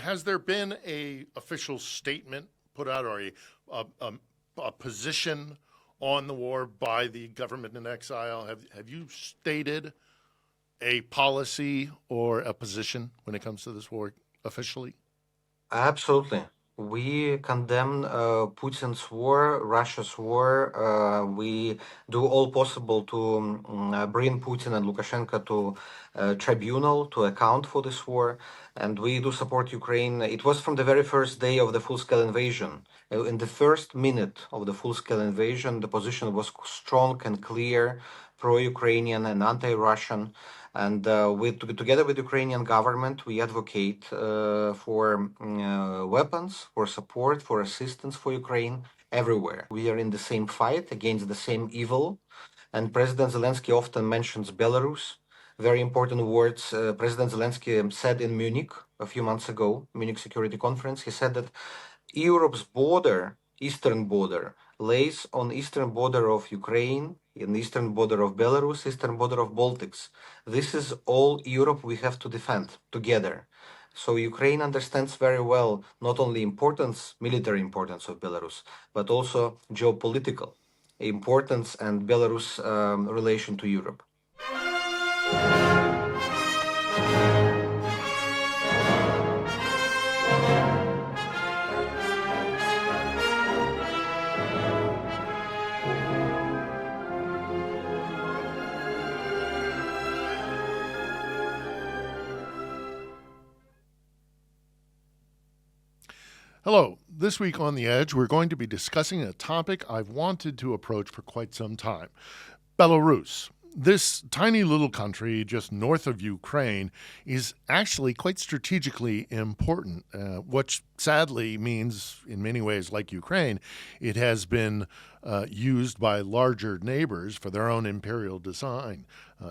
has there been a official statement put out or a position on the war by the government in exile? Have you stated a policy or a position when it comes to this war officially? Absolutely. We condemn Putin's war, Russia's war. We do all possible to bring Putin and Lukashenko to tribunal to account for this war, and we do support Ukraine. It was from the very first day of the full-scale invasion. In the first minute of the full-scale invasion, the position was strong and clear, pro-Ukrainian and anti-Russian. And together with Ukrainian government, we advocate for weapons, for support, for assistance for Ukraine everywhere. We are in the same fight against the same evil. And President Zelensky often mentions Belarus. Very important words. President Zelensky said in Munich a few months ago, Munich Security Conference, he said that Europe's border, eastern border, lays on eastern border of Ukraine, in eastern border of Belarus, eastern border of Baltics. This is all Europe we have to defend together. So Ukraine understands very well not only importance, military importance of Belarus, but also geopolitical importance and Belarus relation to Europe. Hello. This week on The Edge, we're going to be discussing a topic I've wanted to approach for quite some time. Belarus. This tiny little country just north of Ukraine is actually quite strategically important, which sadly means, in many ways like Ukraine, it has been used by larger neighbors for their own imperial design,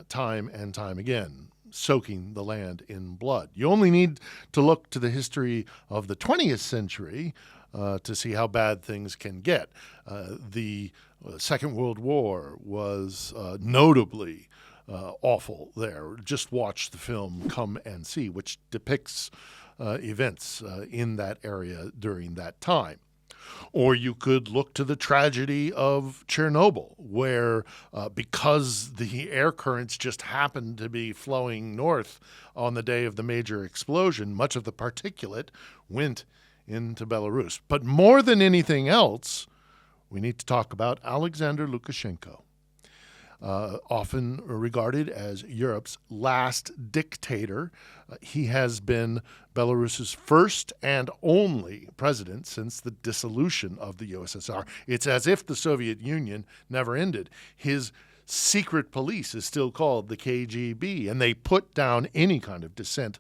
time and time again, soaking the land in blood. You only need to look to the history of the 20th century to see how bad things can get. The Second World War was notably awful there. Just watch the film Come and See, which depicts events in that area during that time. Or you could look to the tragedy of Chernobyl, where because the air currents just happened to be flowing north on the day of the major explosion, much of the particulate went into Belarus. But more than anything else, we need to talk about Alexander Lukashenko. Often regarded as Europe's last dictator. He has been Belarus's first and only president since the dissolution of the USSR. It's as if the Soviet Union never ended. His secret police is still called the KGB, and they put down any kind of dissent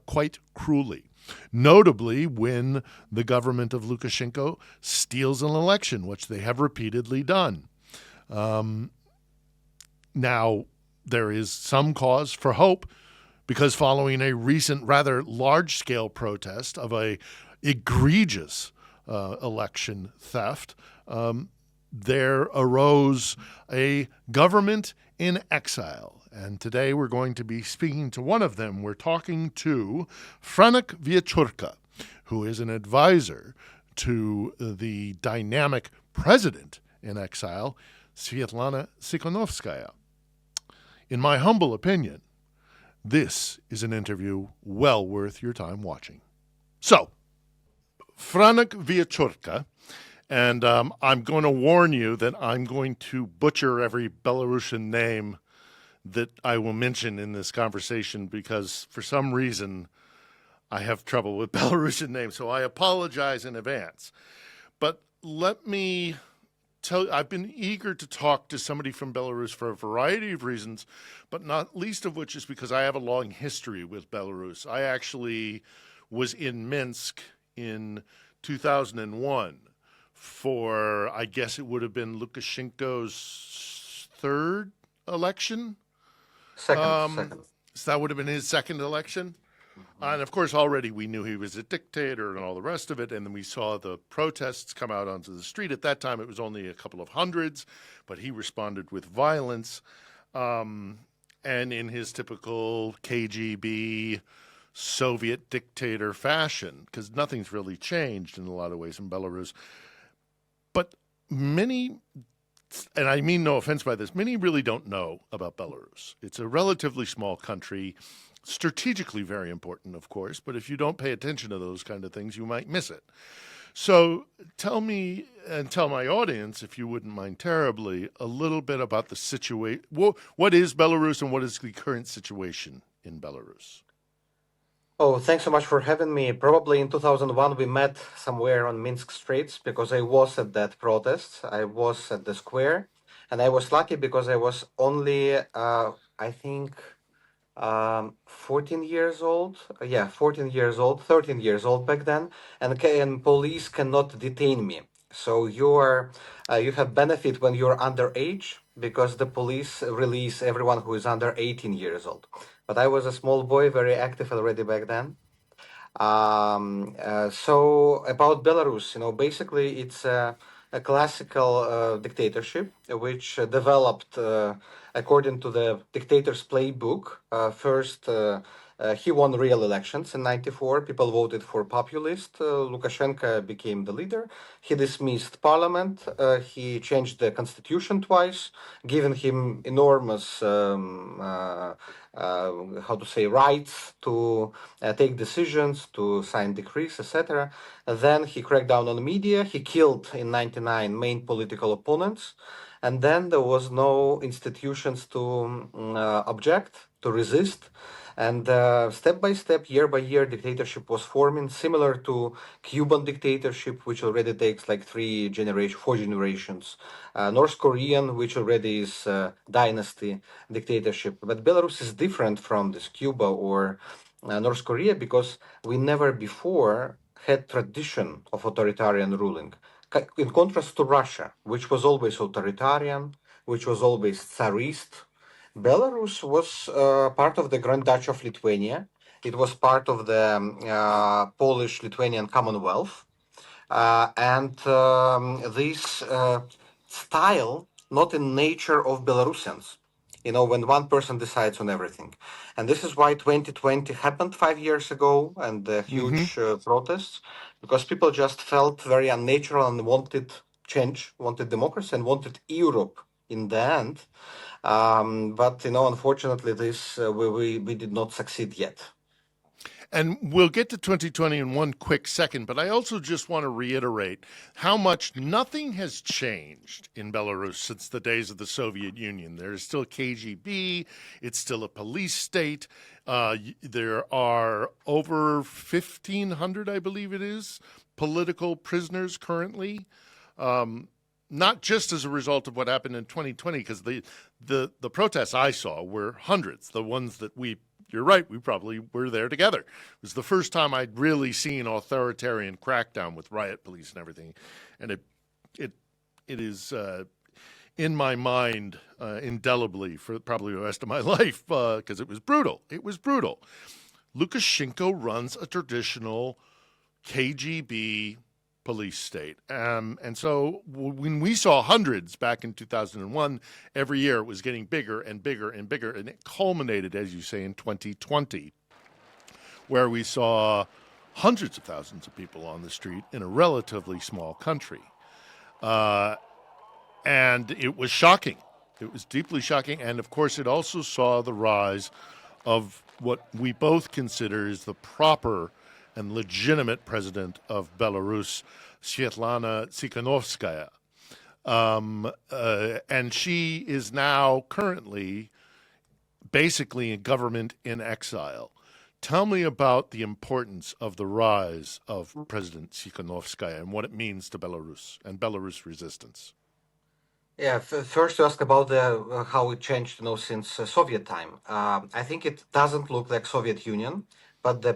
quite cruelly. Notably, when the government of Lukashenko steals an election, which they have repeatedly done. Now, there is some cause for hope because following a recent rather large-scale protest of a egregious election theft, there arose a government in exile. And today we're going to be speaking to one of them. We're talking to Franak Viačorka, who is an advisor to the dynamic president in exile, Sviatlana Tsikhanouskaya. In my humble opinion, this is an interview well worth your time watching. So, Franak Viačorka, and I'm going to warn you that I'm going to butcher every Belarusian name that I will mention in this conversation because for some reason I have trouble with Belarusian names, so I apologize in advance. But let me I've been eager to talk to somebody from Belarus for a variety of reasons, but not least of which is because I have a long history with Belarus. I actually was in Minsk in 2001 for, I guess it would have been Lukashenko's third election. Second. So that would have been his second election. And of course, already we knew he was a dictator and all the rest of it. And then we saw the protests come out onto the street. At that time, it was only a couple of hundreds, but he responded with violence. And in his typical KGB Soviet dictator fashion, because nothing's really changed in a lot of ways in Belarus. But many, and I mean no offense by this, many really don't know about Belarus. It's a relatively small country, strategically very important, of course, but if you don't pay attention to those kind of things, you might miss it. So tell me and tell my audience, if you wouldn't mind terribly, a little bit about the situation. What is Belarus and what is the current situation in Belarus? Oh, thanks so much for having me. Probably in 2001, we met somewhere on Minsk streets because I was at that protest. I was at the square, and I was lucky because I was only, I think, 14 years old. Yeah, 14 years old, 13 years old back then, and police cannot detain me. So you have benefit when you're underage because the police release everyone who is under 18 years old. But I was a small boy, very active already back then. So about Belarus, basically it's a classical dictatorship which developed according to the dictator's playbook. First, he won real elections in '94. People voted for populist. Lukashenko became the leader. He dismissed parliament. He changed the constitution twice, giving him enormous how to say rights to take decisions, to sign decrees, etc. Then he cracked down on the media. He killed in '99 main political opponents, and then there was no institutions to object, to resist. And step by step, year by year, dictatorship was forming, similar to Cuban dictatorship, which already takes like 4 generations. North Korean, which already is dynasty dictatorship. But Belarus is different from this Cuba or North Korea because we never before had tradition of authoritarian ruling. In contrast to Russia, which was always authoritarian, which was always tsarist, Belarus was part of the Grand Duchy of Lithuania. It was part of the Polish-Lithuanian Commonwealth. And this style, not in nature of Belarusians, when one person decides on everything. And this is why 2020 happened 5 years ago and the Mm-hmm. huge protests, because people just felt very unnatural and wanted change, wanted democracy, and wanted Europe in the end. But unfortunately, this we did not succeed yet. And we'll get to 2020 in one quick second, but I also just want to reiterate how much nothing has changed in Belarus since the days of the Soviet Union. There is still KGB, it's still a police state. There are over 1,500, I believe it is, political prisoners currently. Not just as a result of what happened in 2020, because the protests I saw were hundreds. The ones that you're right, we probably were there together. It was the first time I'd really seen authoritarian crackdown with riot police and everything, and it is in my mind indelibly for probably the rest of my life because it was brutal. It was brutal. Lukashenko runs a traditional KGB police state. And so when we saw hundreds back in 2001, every year it was getting bigger and bigger and bigger. And it culminated, as you say, in 2020, where we saw hundreds of thousands of people on the street in a relatively small country. And it was shocking. It was deeply shocking. And of course, it also saw the rise of what we both consider is the proper and legitimate president of Belarus, Sviatlana Tsikhanouskaya. And she is now currently basically in government in exile. Tell me about the importance of the rise of President Tsikhanouskaya and what it means to Belarus and Belarus resistance. Yeah, first to ask about the how it changed, since Soviet time. I think it doesn't look like Soviet Union, but the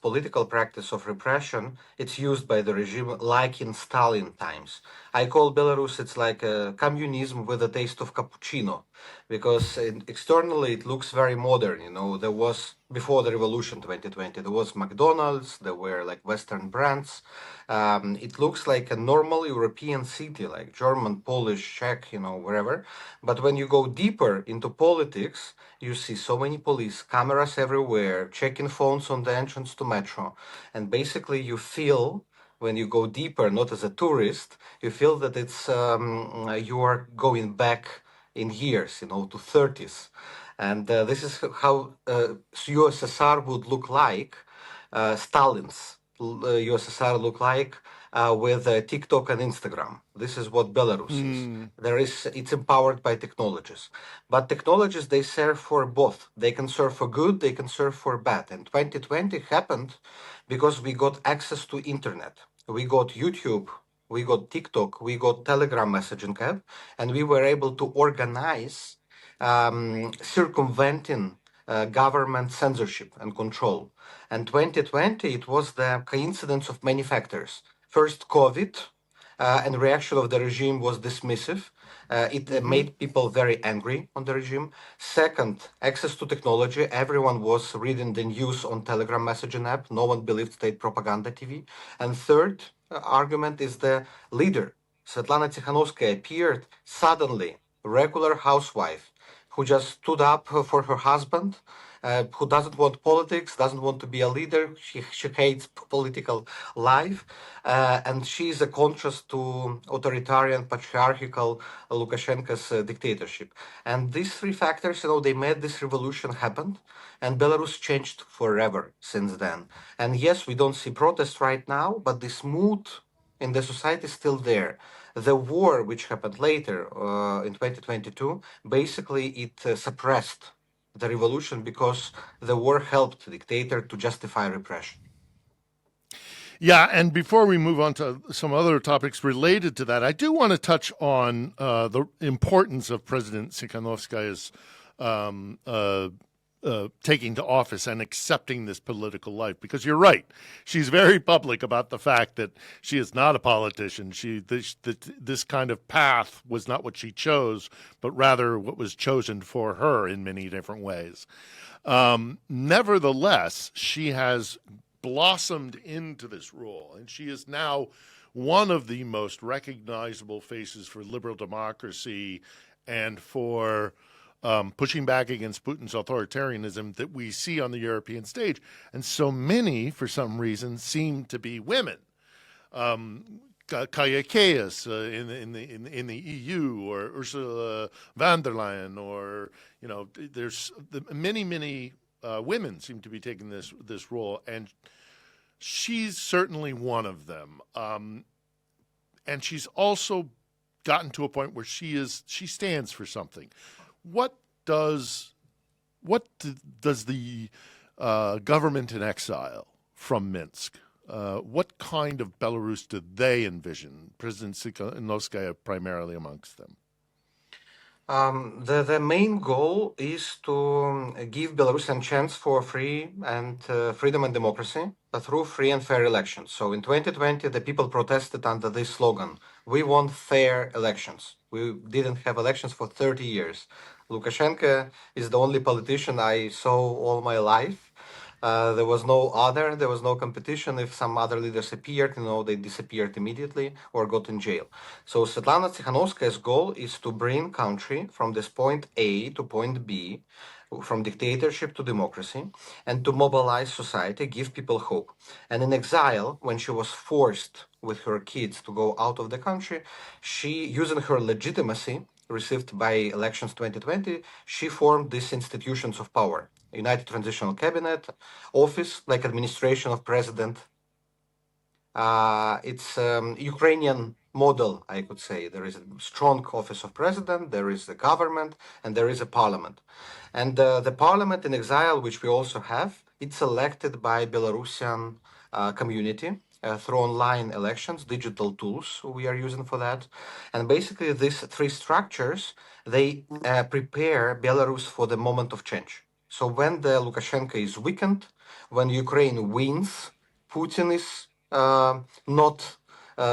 political practice of repression, it's used by the regime like in Stalin times. I call Belarus, it's like communism with a taste of cappuccino. because externally it looks very modern. There was, before the revolution 2020, there was McDonald's, there were like Western brands. It looks like a normal European city, like German, Polish, Czech, wherever. But when you go deeper into politics, you see so many police cameras everywhere, checking phones on the entrance to metro. And basically you feel, when you go deeper, not as a tourist, you feel that you are going back in years, to 30s. And this is how USSR would look like, Stalin's USSR look like with TikTok and Instagram. This is what Belarus is. It's empowered by technologies. But technologies, they serve for both. They can serve for good, they can serve for bad. And 2020 happened because we got access to internet. We got YouTube, we got TikTok, we got Telegram messaging app, and we were able to organize circumventing government censorship and control. And 2020, it was the coincidence of many factors. First, COVID, and reaction of the regime was dismissive. It made people very angry on the regime. Second, access to technology. Everyone was reading the news on Telegram messaging app. No one believed state propaganda TV. And third argument is the leader. Sviatlana Tsikhanouskaya appeared suddenly, regular housewife, who just stood up for her husband, who doesn't want politics, doesn't want to be a leader. She hates political life. And she is a contrast to authoritarian, patriarchal Lukashenko's dictatorship. And these three factors, they made this revolution happen. And Belarus changed forever since then. And yes, we don't see protests right now, but this mood in the society is still there. The war, which happened later in 2022, basically it suppressed the revolution because the war helped the dictator to justify repression. Yeah, and before we move on to some other topics related to that, I do want to touch on the importance of President Tsikhanouskaya's taking to office and accepting this political life, because you're right, she's very public about the fact that she is not a politician. This kind of path was not what she chose, but rather what was chosen for her in many different ways. Nevertheless, she has blossomed into this role, and she is now one of the most recognizable faces for liberal democracy and for pushing back against Putin's authoritarianism that we see on the European stage. And so many, for some reason, seem to be women. Kaja Kallas in the EU, or Ursula von der Leyen, or there's many women seem to be taking this role, and she's certainly one of them. And she's also gotten to a point where she stands for something. What does the government in exile from Minsk, what kind of Belarus did they envision? President Tsikhanouskaya primarily amongst them. The main goal is to give Belarusian chance for free and freedom and democracy through free and fair elections. So in 2020, the people protested under this slogan: "We want fair elections." We didn't have elections for 30 years. Lukashenko is the only politician I saw all my life. There was no competition. If some other leaders appeared, they disappeared immediately or got in jail. So Sviatlana Tsikhanouskaya's goal is to bring country from this point A to point B, from dictatorship to democracy, and to mobilize society, give people hope. And in exile, when she was forced with her kids to go out of the country, she, using her legitimacy received by elections 2020, she formed these institutions of power: United Transitional Cabinet, office like administration of president. It's Ukrainian model, I could say. There is a strong office of president, there is the government, and there is a parliament. And the parliament in exile, which we also have, it's elected by Belarusian community through online elections, digital tools we are using for that. And basically these three structures, they prepare Belarus for the moment of change. So when the Lukashenko is weakened, when Ukraine wins, Putin is not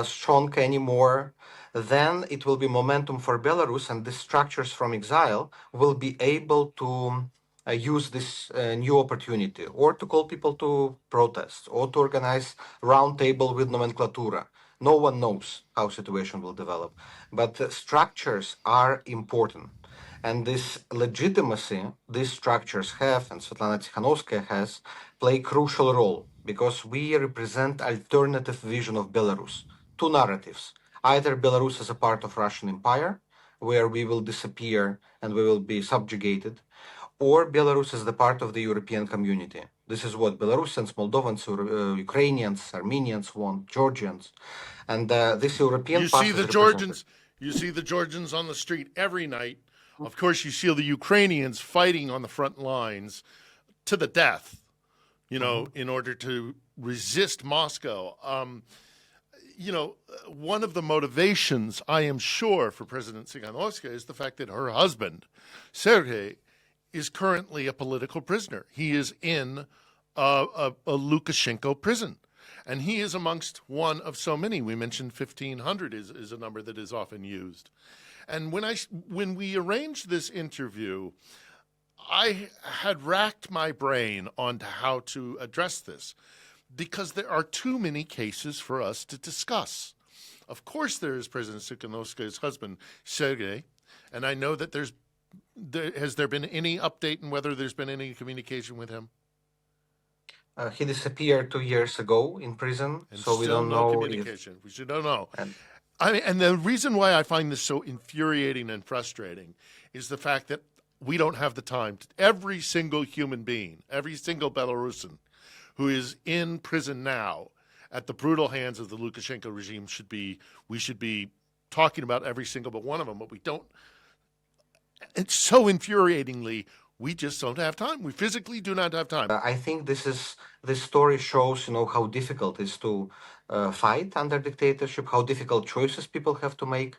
strong anymore, then it will be momentum for Belarus, and the structures from Exile will be able to use this new opportunity, or to call people to protest, or to organize roundtable with nomenclatura. No one knows how situation will develop, but structures are important. And this legitimacy these structures have, and Sviatlana Tsikhanouskaya has, play a crucial role because we represent alternative vision of Belarus. Two narratives. Either Belarus is a part of Russian Empire, where we will disappear and we will be subjugated, or Belarus is the part of the European community. This is what Belarusians, Moldovans, Ukrainians, Armenians want, Georgians. And this European You path see is the represented. Georgians. You see the Georgians on the street every night. Of course, you see the Ukrainians fighting on the front lines to the death, in order to resist Moscow. One of the motivations, I am sure, for President Tsikhanouskaya is the fact that her husband, Sergei, is currently a political prisoner. He is in a Lukashenko prison. And he is amongst one of so many. We mentioned 1,500 is a number that is often used. And when we arranged this interview, I had racked my brain on how to address this because there are too many cases for us to discuss. Of course, there is President Tsikhanouskaya's husband, Sergei, and I know that has there been any update on whether there's been any communication with him? He disappeared 2 years ago in prison, And so we still don't no know communication. We should don't know. And And the reason why I find this so infuriating and frustrating is the fact that we don't have the time. Every single human being, every single Belarusian who is in prison now at the brutal hands of the Lukashenko regime we should be talking about every single but one of them, but we don't. It's so infuriatingly, we just don't have time. We physically do not have time. I think this story shows, how difficult it is to fight under dictatorship, how difficult choices people have to make,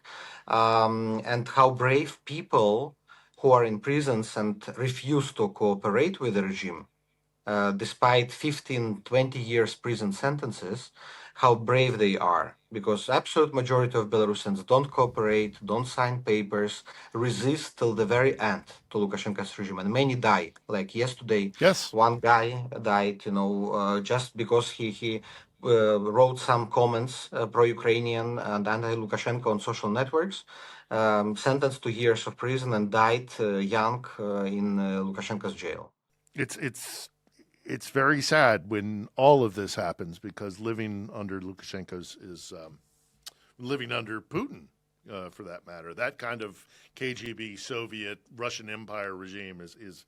and how brave people who are in prisons and refuse to cooperate with the regime, despite 15, 20 years prison sentences, how brave they are. Because absolute majority of Belarusians don't cooperate, don't sign papers, resist till the very end to Lukashenko's regime. And many die. Like yesterday, Yes. one guy died, just because he wrote some comments pro-Ukrainian and anti-Lukashenko on social networks, sentenced to years of prison and died young in Lukashenko's jail. It's very sad when all of this happens because living under Lukashenko's is living under Putin, for that matter. That kind of KGB, Soviet, Russian Empire regime is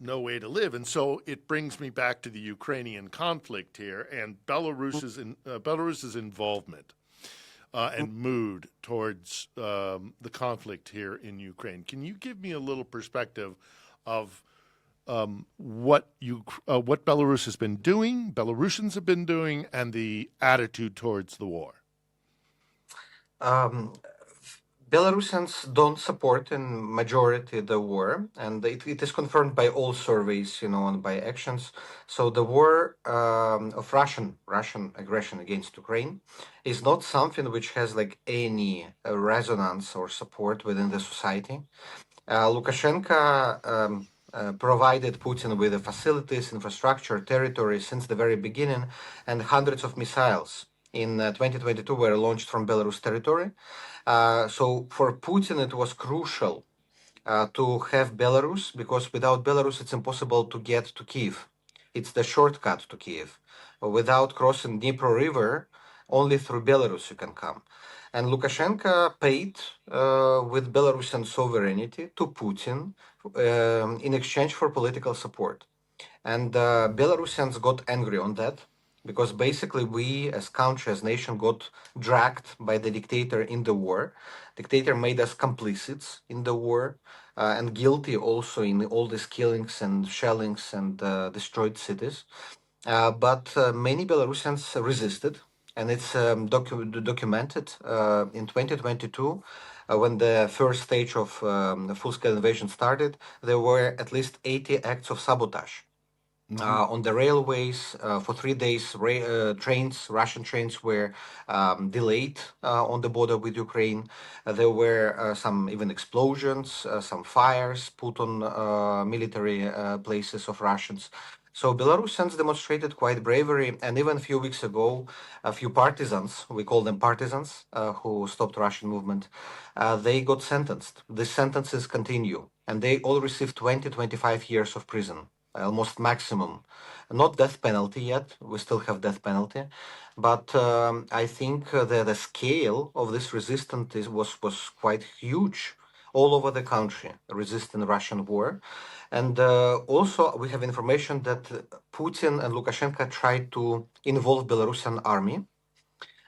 no way to live. And so it brings me back to the Ukrainian conflict here and Belarus's involvement and mood towards the conflict here in Ukraine. Can you give me a little perspective of what Belarus has been doing, Belarusians have been doing, and the attitude towards the war? Belarusians don't support in majority the war, and it is confirmed by all surveys, and by actions. So the war of Russian aggression against Ukraine is not something which has like any resonance or support within the society. Lukashenko provided Putin with the facilities, infrastructure, territory since the very beginning, and hundreds of missiles in 2022 were launched from Belarus territory. So for Putin, it was crucial to have Belarus, because without Belarus, it's impossible to get to Kiev. It's the shortcut to Kiev. Without crossing Dnipro River, only through Belarus you can come. And Lukashenko paid with Belarusian sovereignty to Putin in exchange for political support. And Belarusians got angry on that because basically we as country, as nation, got dragged by the dictator in the war. Dictator made us complicits in the war and guilty also in all these killings and shellings and destroyed cities. But many Belarusians resisted, and it's documented in 2022. When the first stage of the full-scale invasion started, there were at least 80 acts of sabotage. On the railways for 3 days. Russian trains were delayed on the border with Ukraine. There were some even explosions, some fires put on military places of Russians. So Belarusians demonstrated quite bravery, and even a few weeks ago, a few partisans, we call them partisans, who stopped Russian movement, they got sentenced. The sentences continue, and they all received 20, 25 years of prison, almost maximum. Not death penalty yet. We still have death penalty, but I think the scale of this resistance was quite huge all over the country, resisting Russian war. And also, we have information that Putin and Lukashenko tried to involve Belarusian army,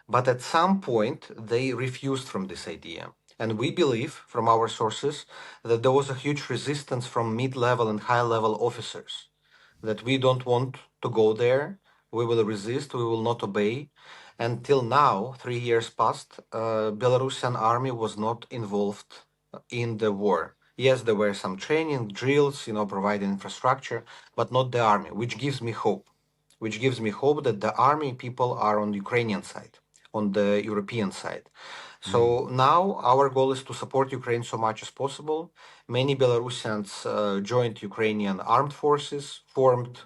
but at some point they refused from this idea. And we believe from our sources that there was a huge resistance from mid-level and high-level officers that we don't want to go there, we will resist, we will not obey. Until now, 3 years passed, Belarusian army was not involved in the war. Yes, there were some training, drills, providing infrastructure, but not the army, which gives me hope. Which gives me hope that the army people are on the Ukrainian side, on the European side. So now our goal is to support Ukraine so much as possible. Many Belarusians joined Ukrainian armed forces, formed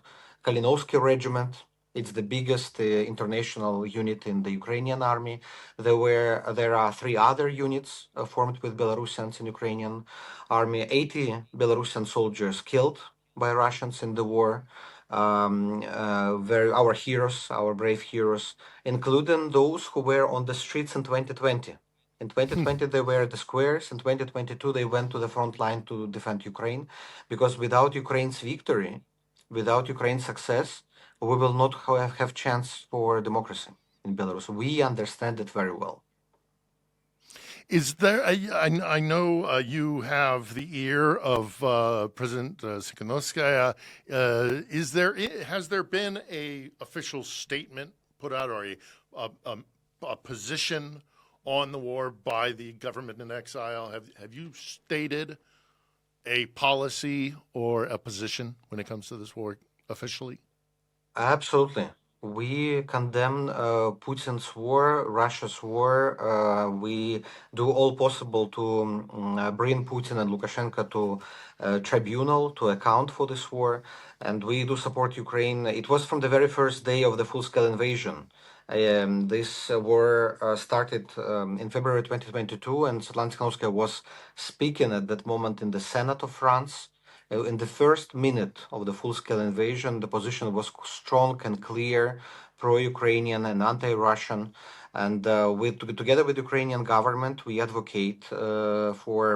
Kalinovsky regiment. It's the biggest international unit in the Ukrainian army. There are 3 other units formed with Belarusians in Ukrainian army. 80 Belarusian soldiers killed by Russians in the war. Our heroes, our brave heroes, including those who were on the streets in 2020. In 2020, they were at the squares. In 2022, they went to the front line to defend Ukraine, because without Ukraine's victory, without Ukraine's success, we will not have chance for democracy in Belarus. We understand it very well. Is there? I know you have the ear of President Tsikhanouskaya. Has there been a official statement put out, or a position on the war by the government in exile? Have you stated a policy or a position when it comes to this war officially? Absolutely. We condemn Putin's war, Russia's war. We do all possible to bring Putin and Lukashenko to tribunal to account for this war. And we do support Ukraine. It was from the very first day of the full-scale invasion. This war started in February 2022, and Sviatlana Tsikhanouskaya was speaking at that moment in the Senate of France. In the first minute of the full-scale invasion, the position was strong and clear, pro-Ukrainian and anti-Russian. And together with the Ukrainian government, we advocate for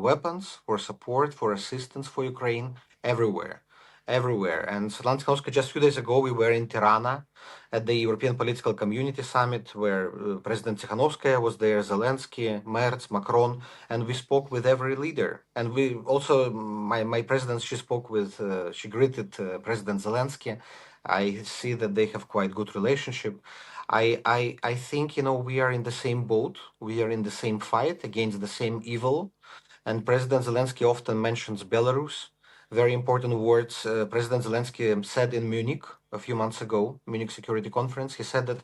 weapons, for support, for assistance for Ukraine everywhere. Everywhere. And Sviatlana Tsikhanouskaya, just a few days ago, we were in Tirana at the European Political Community Summit, where President Tsikhanouskaya was there, Zelensky, Merz, Macron, and we spoke with every leader. And we also, my president, she greeted President Zelensky. I see that they have quite good relationship. I think, we are in the same boat. We are in the same fight against the same evil. And President Zelensky often mentions Belarus. Very important words President Zelensky said in Munich a few months ago, Munich Security Conference. He said that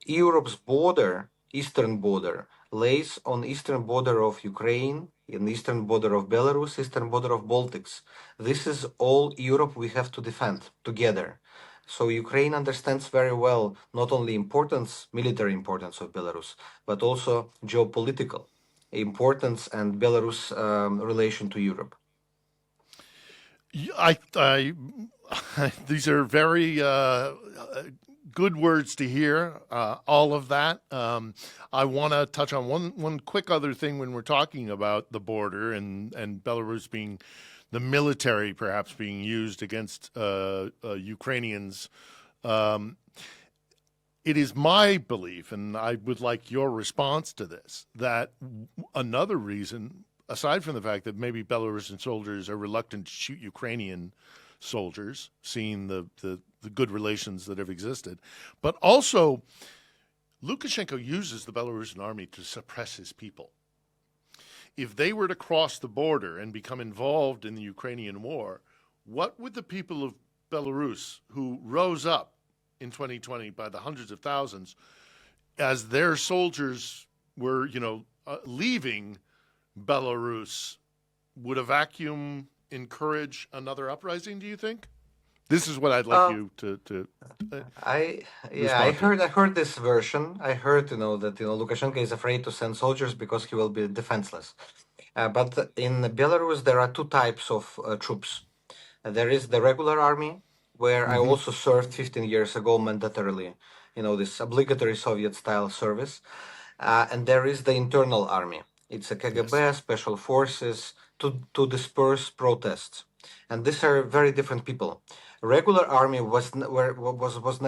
Europe's border, eastern border, lays on eastern border of Ukraine, in eastern border of Belarus, eastern border of Baltics. This is all Europe we have to defend together. So Ukraine understands very well not only military importance of Belarus, but also geopolitical importance and Belarus relation to Europe. I these are very good words to hear. All of that. I want to touch on one quick other thing when we're talking about the border and Belarus being the military perhaps being used against Ukrainians. It is my belief, and I would like your response to this, that another reason, aside from the fact that maybe Belarusian soldiers are reluctant to shoot Ukrainian soldiers, seeing the good relations that have existed, but also Lukashenko uses the Belarusian army to suppress his people. If they were to cross the border and become involved in the Ukrainian war, what would the people of Belarus, who rose up in 2020 by the hundreds of thousands as their soldiers were, leaving Belarus, would a vacuum encourage another uprising, do you think? This is what I'd like Uh, you to I yeah, respond to. I heard this version. I heard that Lukashenko is afraid to send soldiers because he will be defenseless. But in Belarus there are two types of troops. There is the regular army, where I Hmm. also served 15 years ago mandatorily, this obligatory Soviet style service. And there is the internal army. It's a Yes. KGB, special forces to disperse protests. And these are very different people. Regular army was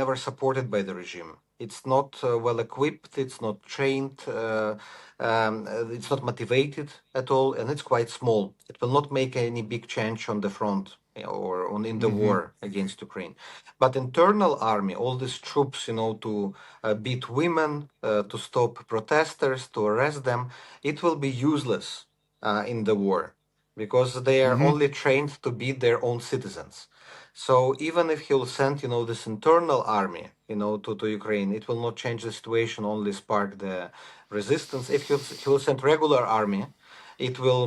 never supported by the regime. It's not well equipped. It's not trained. It's not motivated at all, and it's quite small. It will not make any big change on the front or in the Hmm. war against Ukraine. But internal army, all these troops, to beat women, to stop protesters, to arrest them, it will be useless in the war because they are Hmm. only trained to beat their own citizens. So even if he'll send, this internal army, to Ukraine, it will not change the situation, only spark the resistance. If he'll send regular army, it will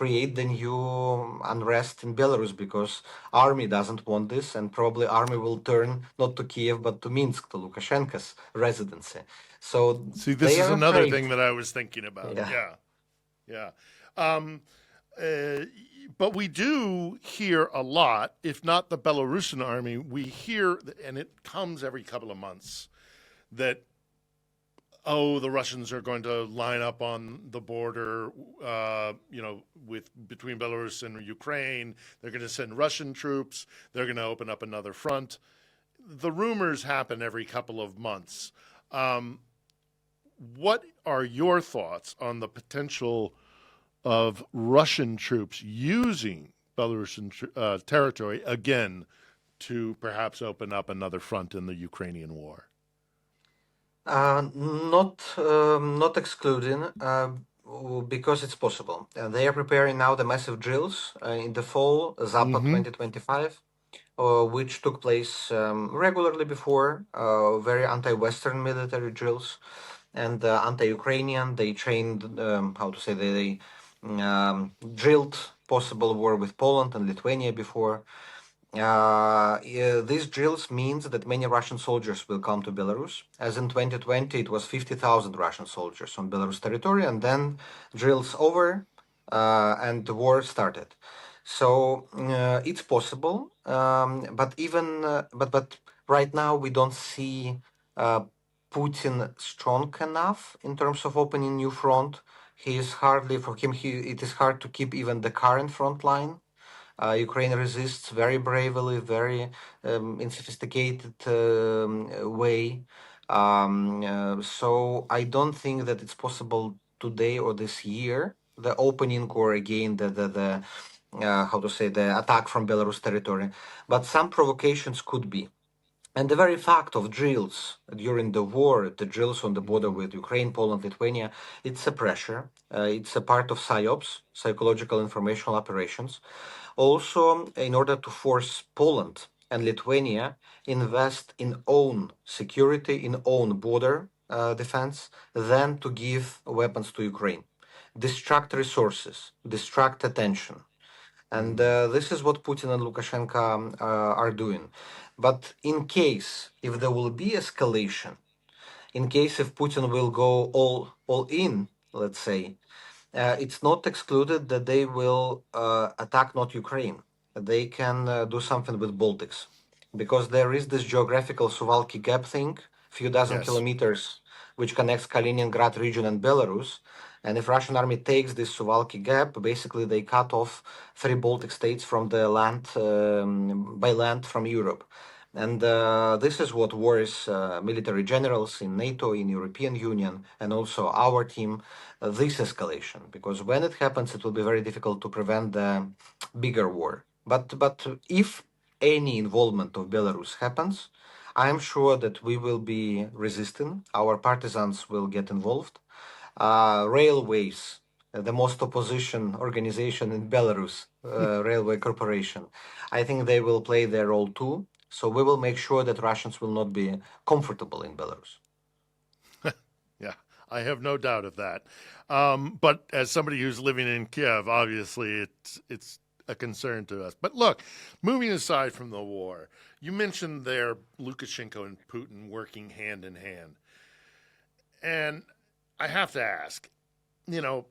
create the new unrest in Belarus because army doesn't want this, and probably army will turn not to Kiev but to Minsk, to Lukashenko's residency. So See, this they is are another afraid. thing that I was thinking about. Yeah. Yeah, yeah. Um, uh, but we do hear a lot, if not the Belarusian army, we hear, and it comes every couple of months, that the Russians are going to line up on the border, with between Belarus and Ukraine. They're going to send Russian troops. They're going to open up another front. The rumors happen every couple of months. Um, what are your thoughts on the potential of Russian troops using Belarusian territory again to perhaps open up another front in the Ukrainian war? Not excluding, because it's possible. They are preparing now the massive drills in the fall, Zapad Mm-hmm. 2025, which took place regularly before, very anti-Western military drills and anti-Ukrainian. They trained, how to say, they drilled possible war with Poland and Lithuania before. Yeah, these drills means that many Russian soldiers will come to Belarus. As in 2020, it was 50,000 Russian soldiers on Belarus territory, and then drills over, and the war started. So it's possible, but right now we don't see Putin strong enough in terms of opening new front. He is hardly for him. It is hard to keep even the current front line. Ukraine resists very bravely, very in sophisticated way. So I don't think that it's possible today or this year. The opening or again the how to say the attack from Belarus territory, but some provocations could be. And the very fact of drills during the war, the drills on the border Mm-hmm. with Ukraine, Poland, Lithuania, it's a pressure. It's a part of PSYOPs, psychological informational operations. Also, in order to force Poland and Lithuania invest in own security, in own border defense, than to give weapons to Ukraine. Distract resources, distract attention. And Mm-hmm. this is what Putin and Lukashenko are doing. But in case if there will be escalation, in case if Putin will go all in, let's say, it's not excluded that they will attack not Ukraine. They can do something with Baltics, because there is this geographical Suwalki Gap thing, few dozen Yes. kilometers, which connects Kaliningrad region and Belarus. And if Russian army takes this Suwalki Gap, basically they cut off three Baltic states from the land by land from Europe. And this is what worries military generals in NATO, in European Union, and also our team, this escalation. Because when it happens, it will be very difficult to prevent the bigger war. But if any involvement of Belarus happens, I'm sure that we will be resisting. Our partisans will get involved. Railways the most opposition organization in Belarus, Railway Corporation. I think they will play their role too. So we will make sure that Russians will not be comfortable in Belarus. Yeah, I have no doubt of that. But as somebody who's living in Kiev, obviously it's a concern to us. But look, moving aside from the war, you mentioned there Lukashenko and Putin working hand in hand. And I have to ask, you know,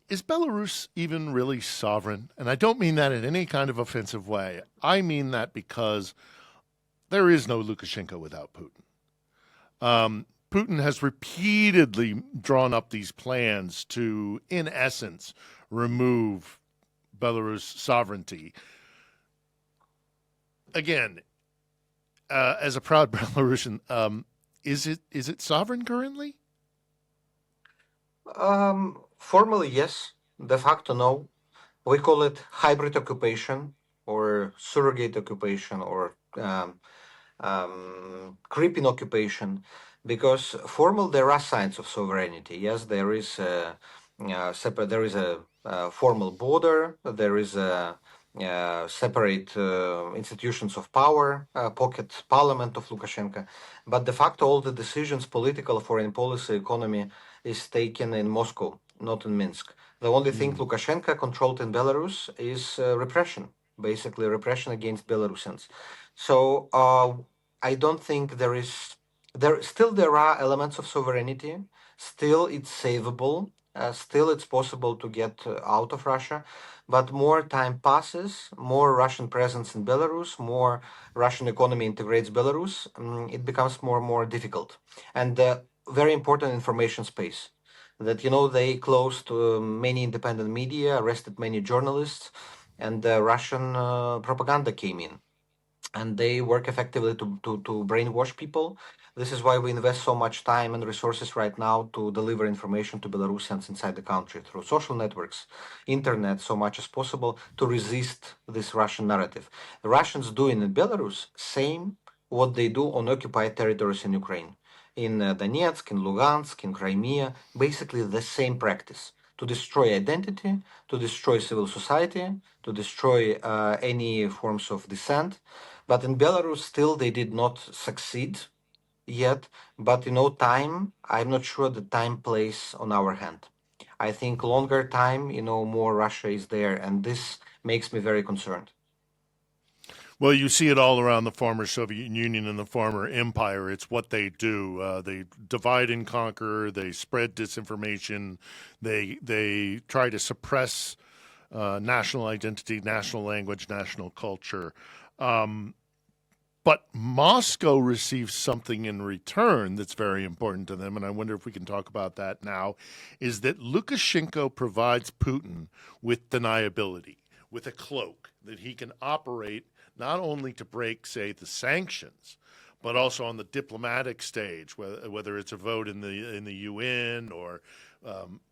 is Belarus even really sovereign? And I don't mean that in any kind of offensive way. I mean that because there is no Lukashenko without Putin. Putin has repeatedly drawn up these plans to, in essence, remove Belarus sovereignty. Again, as a proud Belarusian, is it sovereign currently? Formally, yes. De facto, no. We call it hybrid occupation or surrogate occupation or creeping occupation, because formal there are signs of sovereignty. Yes, there is there is a formal border. There is a separate institutions of power, pocket parliament of Lukashenko, but de facto all the decisions, political, foreign policy, economy, is taken in Moscow, not in Minsk. The only thing Lukashenko controlled in Belarus is repression, basically repression against Belarusians. So I don't think there are elements of sovereignty. Still, it's savable. Still, it's possible to get out of Russia. But more time passes, more Russian presence in Belarus, more Russian economy integrates Belarus, it becomes more and more difficult. And very important information space. That they closed many independent media, arrested many journalists, and Russian propaganda came in, and they work effectively to brainwash people. This is why we invest so much time and resources right now to deliver information to Belarusians inside the country through social networks, internet, so much as possible to resist this Russian narrative. The Russians do in Belarus same what they do on occupied territories in Ukraine, in Donetsk, in Lugansk, in Crimea, basically the same practice to destroy identity, to destroy civil society, to destroy any forms of dissent. But in Belarus, still they did not succeed yet. But time, I'm not sure the time plays on our hand. I think longer time, more Russia is there, and this makes me very concerned. Well, you see it all around the former Soviet Union and the former empire. It's what they do. They divide and conquer. They spread disinformation. They try to suppress national identity, national language, national culture. But Moscow receives something in return that's very important to them, and I wonder if we can talk about that now, is that Lukashenko provides Putin with deniability, with a cloak that he can operate not only to break, say, the sanctions, but also on the diplomatic stage, whether it's a vote in the UN or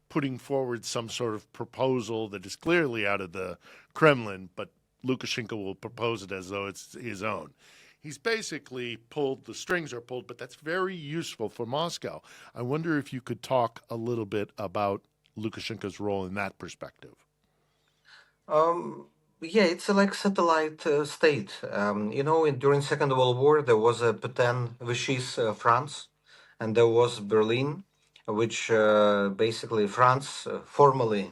putting forward some sort of proposal that is clearly out of the Kremlin, but Lukashenko will propose it as though it's his own. He's basically the strings are pulled, but that's very useful for Moscow. I wonder if you could talk a little bit about Lukashenko's role in that perspective. Yeah, it's like satellite state. During Second World War, there was a Petain, which is France, and there was Berlin, which basically France formally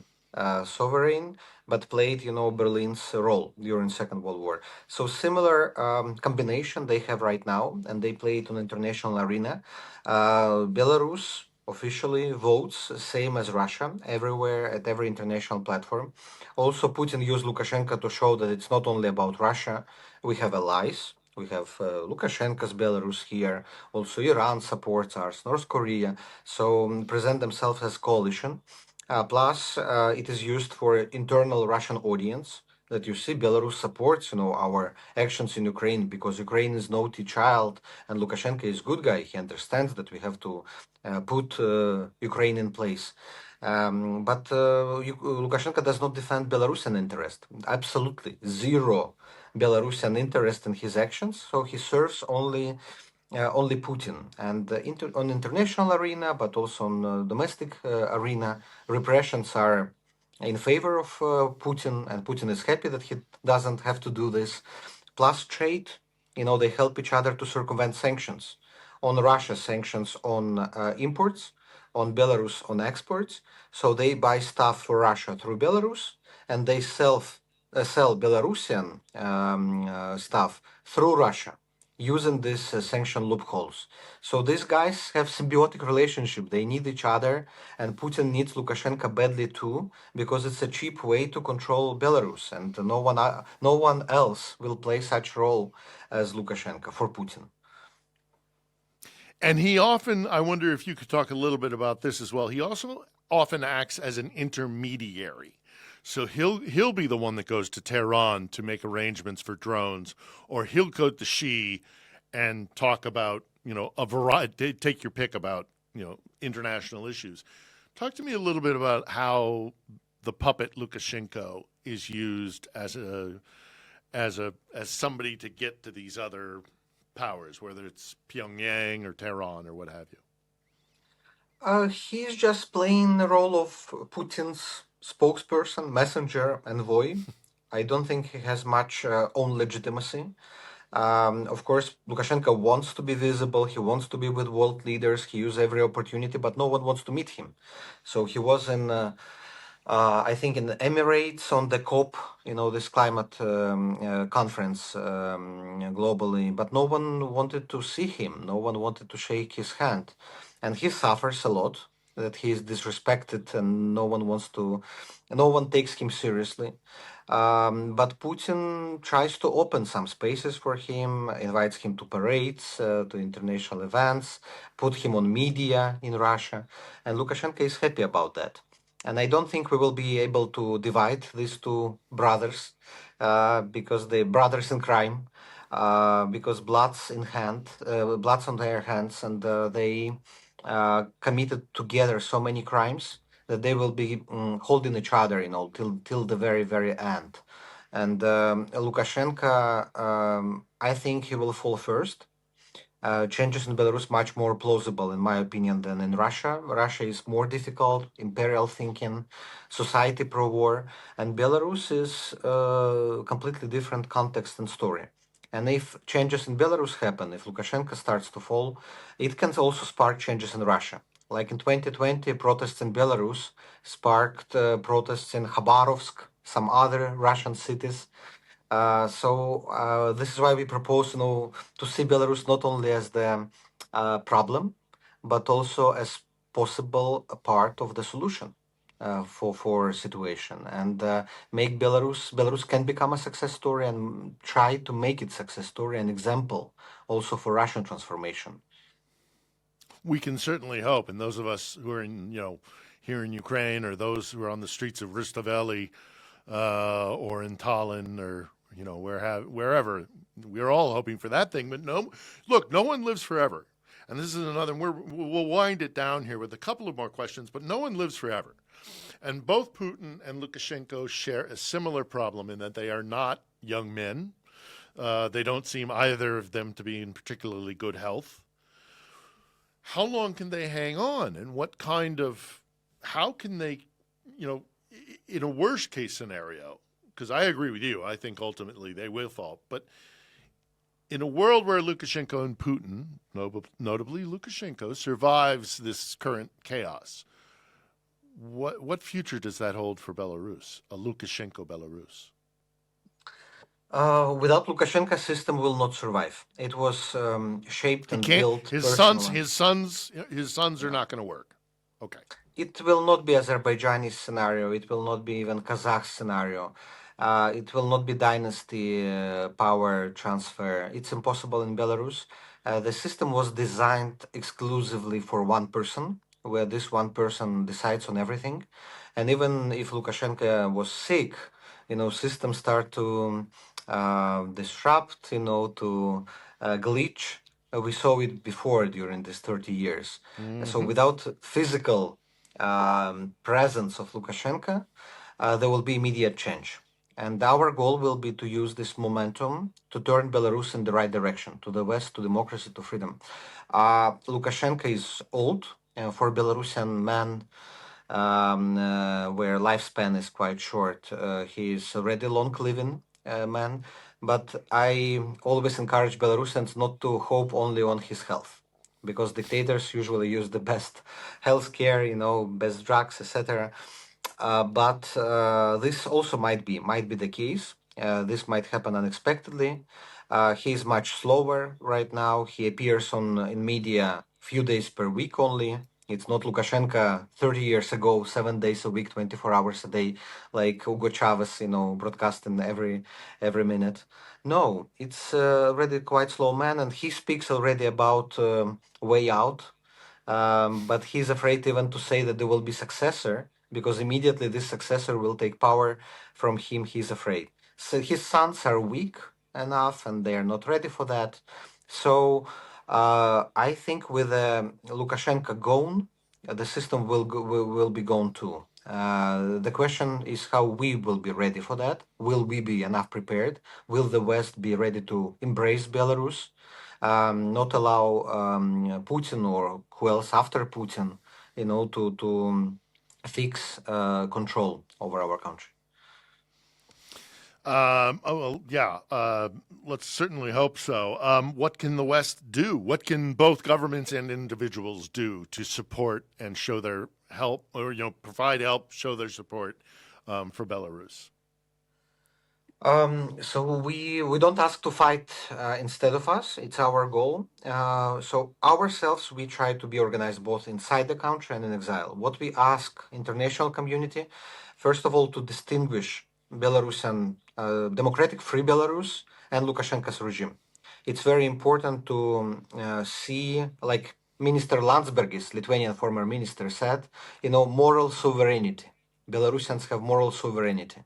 sovereign, but played, Berlin's role during Second World War. So similar combination they have right now, and they play it on international arena. Belarus officially votes same as Russia everywhere at every international platform. Also, Putin used Lukashenko to show that it's not only about Russia. We have allies. We have Lukashenko's Belarus here. Also, Iran supports us, North Korea. So present themselves as coalition. Plus, it is used for internal Russian audience that you see Belarus supports, our actions in Ukraine because Ukraine is naughty child and Lukashenko is good guy. He understands that we have to put Ukraine in place. But Lukashenko does not defend Belarusian interest. Absolutely zero Belarusian interest in his actions. So he serves only only Putin. And on international arena, but also on domestic arena, repressions are in favor of Putin, and Putin is happy that he doesn't have to do this. Plus trade, they help each other to circumvent sanctions. On Russia, sanctions on imports, on Belarus on exports. So they buy stuff for Russia through Belarus, and they sell Belarusian stuff through Russia using these sanction loopholes. So these guys have symbiotic relationship. They need each other, and Putin needs Lukashenko badly too, because it's a cheap way to control Belarus, and no one else will play such role as Lukashenko for Putin. And he often, I wonder if you could talk a little bit about this as well. He also often acts as an intermediary. So he'll be the one that goes to Tehran to make arrangements for drones, or he'll go to Xi and talk about, a variety, take your pick about, international issues. Talk to me a little bit about how the puppet Lukashenko is used as somebody to get to these other powers, whether it's Pyongyang or Tehran or what have you. He's just playing the role of Putin's spokesperson, messenger, envoy. I don't think he has much own legitimacy. Of course, Lukashenko wants to be visible. He wants to be with world leaders. He uses every opportunity, but no one wants to meet him. So he was in, I think, in the Emirates on the COP, this climate conference globally, but no one wanted to see him. No one wanted to shake his hand. And he suffers a lot, that he is disrespected and no one takes him seriously. But Putin tries to open some spaces for him, invites him to parades, to international events, put him on media in Russia, and Lukashenko is happy about that. And I don't think we will be able to divide these two brothers, because they're brothers in crime, because blood's on their hands, and they committed together so many crimes that they will be holding each other, till the very, very end. And Lukashenko, I think he will fall first. Changes in Belarus much more plausible, in my opinion, than in Russia. Russia is more difficult, imperial thinking, society pro-war, and Belarus is a completely different context and story. And if changes in Belarus happen, if Lukashenko starts to fall, it can also spark changes in Russia. Like in 2020, protests in Belarus sparked protests in Khabarovsk, some other Russian cities. So this is why we propose, to see Belarus not only as the problem, but also as possible a part of the solution for situation, and make Belarus can become a success story, and try to make it success story and example also for Russian transformation. We can certainly hope, and those of us who are here in Ukraine, or those who are on the streets of Rustaveli, or in Tallinn, or wherever, we're all hoping for that thing. But no one lives forever, and this is another. We'll wind it down here with a couple of more questions, but no one lives forever, and both Putin and Lukashenko share a similar problem in that they are not young men. They don't seem, either of them, to be in particularly good health. How long can they hang on, and how can they, in a worst case scenario, because I agree with you, I think ultimately they will fall, but in a world where Lukashenko and Putin, notably Lukashenko, survives this current chaos, what future does that hold for Belarus, a Lukashenko Belarus? Without Lukashenko, system will not survive. It was shaped and built. His sons are not going to work. Okay. It will not be Azerbaijani scenario. It will not be even Kazakh scenario. It will not be dynasty power transfer. It's impossible in Belarus. The system was designed exclusively for one person, where this one person decides on everything. And even if Lukashenko was sick, systems start to disrupt, to glitch. We saw it before during these 30 years. So without physical presence of Lukashenko, there will be immediate change. And our goal will be to use this momentum to turn Belarus in the right direction, to the West, to democracy, to freedom. Lukashenko is old. For Belarusian man, where lifespan is quite short, he is already long-living man. But I always encourage Belarusians not to hope only on his health, because dictators usually use the best healthcare, best drugs, etc. But this also might be the case. This might happen unexpectedly. He is much slower right now. He appears in media few days per week only. It's not Lukashenko 30 years ago, 7 days a week, 24 hours a day, like Hugo Chavez, broadcasting every minute. No, it's already quite slow man, and he speaks already about way out. But he's afraid even to say that there will be successor, because immediately this successor will take power from him. He's afraid. So his sons are weak enough, and they are not ready for that. So I think with Lukashenko gone, the system will be gone too. The question is how we will be ready for that. Will we be enough prepared? Will the West be ready to embrace Belarus? Not allow Putin or who else after Putin, to fix control over our country. Yeah. Let's certainly hope so. What can the West do? What can both governments and individuals do to support and show their help, or provide help, show their support for Belarus? So we don't ask to fight instead of us. It's our goal. So ourselves, we try to be organized both inside the country and in exile. What we ask international community, first of all, to distinguish Belarusian democratic free Belarus and Lukashenko's regime. It's very important to see, like Minister Landsbergis, Lithuanian former minister, said, moral sovereignty. Belarusians have moral sovereignty.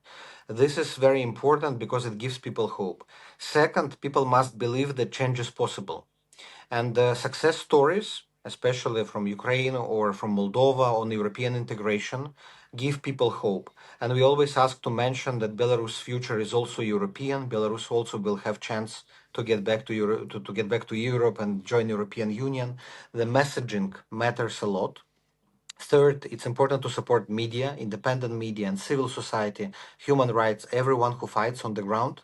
This is very important because it gives people hope. Second, people must believe that change is possible. And success stories, especially from Ukraine or from Moldova on European integration, give people hope. And we always ask to mention that Belarus' future is also European. Belarus also will have chance to get back to Europe, to get back to Europe and join European Union. The messaging matters a lot. Third, it's important to support media, independent media and civil society, human rights, everyone who fights on the ground.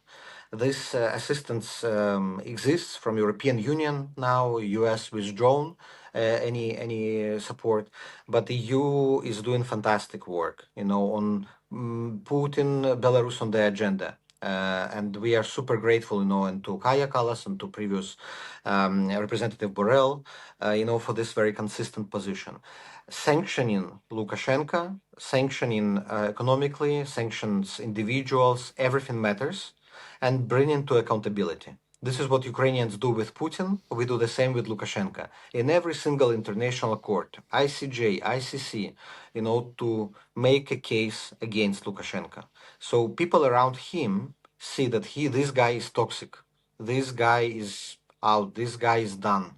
This assistance exists from European Union now. US withdrawn any support, but the EU is doing fantastic work. On Putin, Belarus on the agenda. And we are super grateful, and to Kaya Kallas and to previous Representative Borrell, for this very consistent position. Sanctioning Lukashenko, sanctioning economically, sanctions individuals, everything matters, and bringing to accountability. This is what Ukrainians do with Putin. We do the same with Lukashenko. In every single international court, ICJ, ICC, to make a case against Lukashenko. So people around him see that this guy is toxic. This guy is out. This guy is done.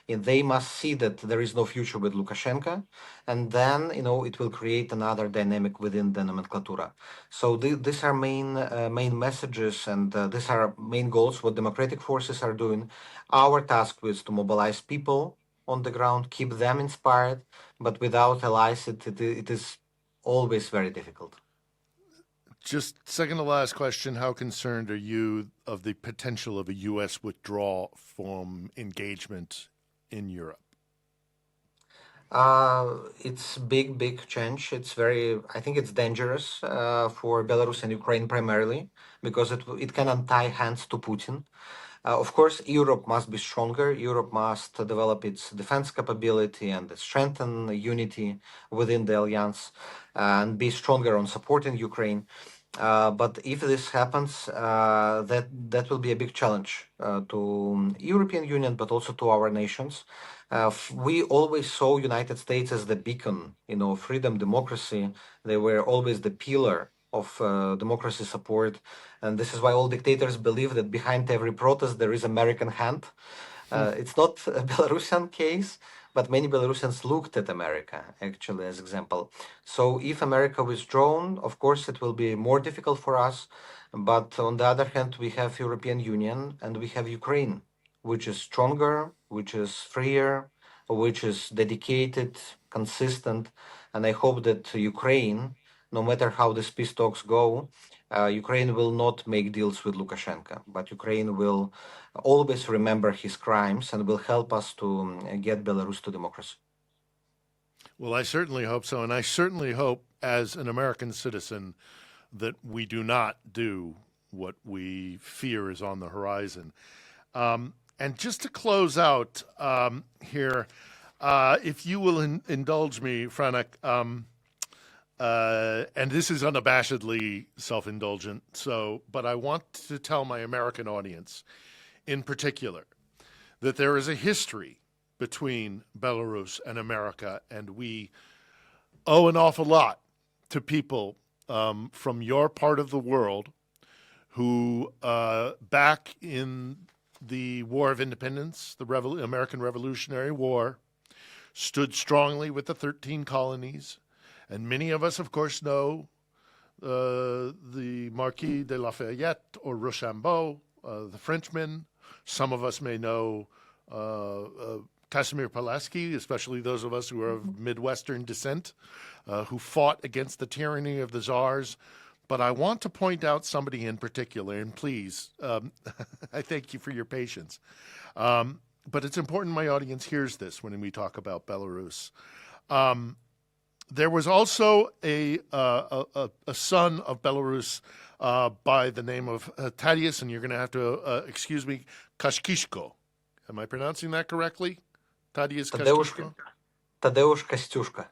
And they must see that there is no future with Lukashenko, and then it will create another dynamic within the nomenclatura. So these are main messages, and these are main goals. What democratic forces are doing. Our task is to mobilize people on the ground, keep them inspired, but without allies, it is always very difficult. Just second to last question, how concerned are you of the potential of a U.S. withdrawal from engagement in Europe? It's big change. I think it's dangerous for Belarus and Ukraine primarily because it can untie hands to Putin. Of course, Europe must be stronger. Europe must develop its defense capability and strengthen unity within the alliance and be stronger on supporting Ukraine. But if this happens, that will be a big challenge to European Union, but also to our nations. We always saw United States as the beacon, freedom, democracy. They were always the pillar of democracy support, and this is why all dictators believe that behind every protest there is American hand. It's not a Belarusian case, but many Belarusians looked at America actually as example. So if America withdrawn, of course it will be more difficult for us. But on the other hand, we have European Union and we have Ukraine, which is stronger, which is freer, which is dedicated, consistent, and I hope that Ukraine, no matter how these peace talks go, Ukraine will not make deals with Lukashenko, but Ukraine will always remember his crimes and will help us to get Belarus to democracy. Well, I certainly hope so. And I certainly hope, as an American citizen, that we do not do what we fear is on the horizon. And just to close out here, if you will indulge me, Franak, and this is unabashedly self-indulgent, but I want to tell my American audience in particular that there is a history between Belarus and America, and we owe an awful lot to people from your part of the world who, back in the War of Independence, the American Revolutionary War, stood strongly with the 13 colonies. And many of us, of course, know the Marquis de Lafayette or Rochambeau, the Frenchman. Some of us may know Casimir Pulaski, especially those of us who are of Midwestern descent, who fought against the tyranny of the czars. But I want to point out somebody in particular, and please, I thank you for your patience. But it's important my audience hears this when we talk about Belarus. There was also a son of Belarus by the name of Tadeusz, and you're going to have to excuse me, Kashkishko. Am I pronouncing that correctly? Tadeusz Kashkishko? Tadeusz Kostyuszka.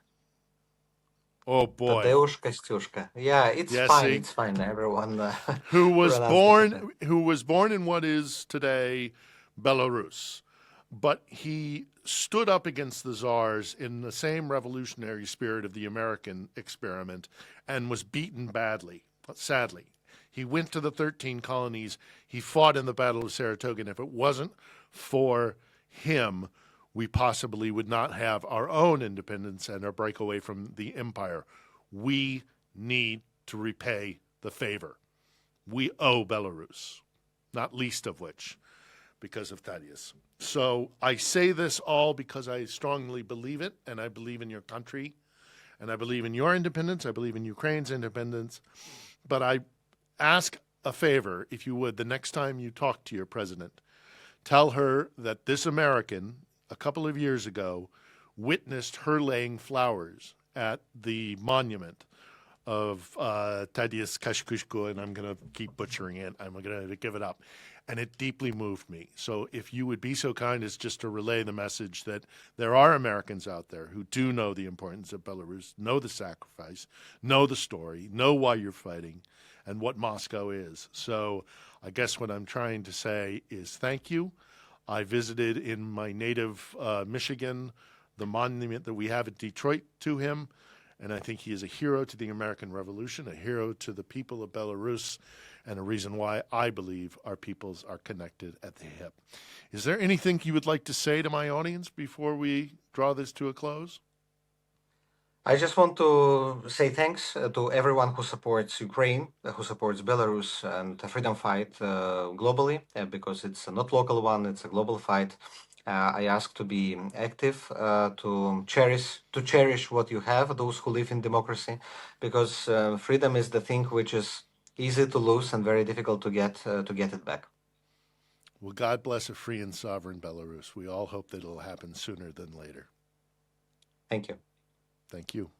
Oh boy. Tadeusz Kostyuszka. Yeah, it's fine. See? It's fine. Everyone who was born in what is today Belarus, but he stood up against the czars in the same revolutionary spirit of the American experiment and was beaten badly, sadly. He went to the 13 colonies. He fought in the Battle of Saratoga, and if it wasn't for him, we possibly would not have our own independence and our breakaway from the empire. We need to repay the favor. We owe Belarus, not least of which because of Tadeusz. So I say this all because I strongly believe it, and I believe in your country, and I believe in your independence. I believe in Ukraine's independence. But I ask a favor, if you would, the next time you talk to your president, tell her that this American, a couple of years ago, witnessed her laying flowers at the monument of Tadeusz Kościuszko, and I'm going to keep butchering it. I'm going to give it up. And it deeply moved me. So if you would be so kind as just to relay the message that there are Americans out there who do know the importance of Belarus, know the sacrifice, know the story, know why you're fighting, and what Moscow is. So I guess what I'm trying to say is thank you. I visited in my native Michigan the monument that we have at Detroit to him, and I think he is a hero to the American Revolution, a hero to the people of Belarus, and a reason why I believe our peoples are connected at the hip. Is there anything you would like to say to my audience before we draw this to a close? I just want to say thanks to everyone who supports Ukraine, who supports Belarus and the freedom fight globally, because it's not local one, it's a global fight. I ask to be active, to cherish what you have, those who live in democracy, because freedom is the thing which is easy to lose and very difficult to get it back. Well, God bless a free and sovereign Belarus. We all hope that it'll happen sooner than later. Thank you. Thank you.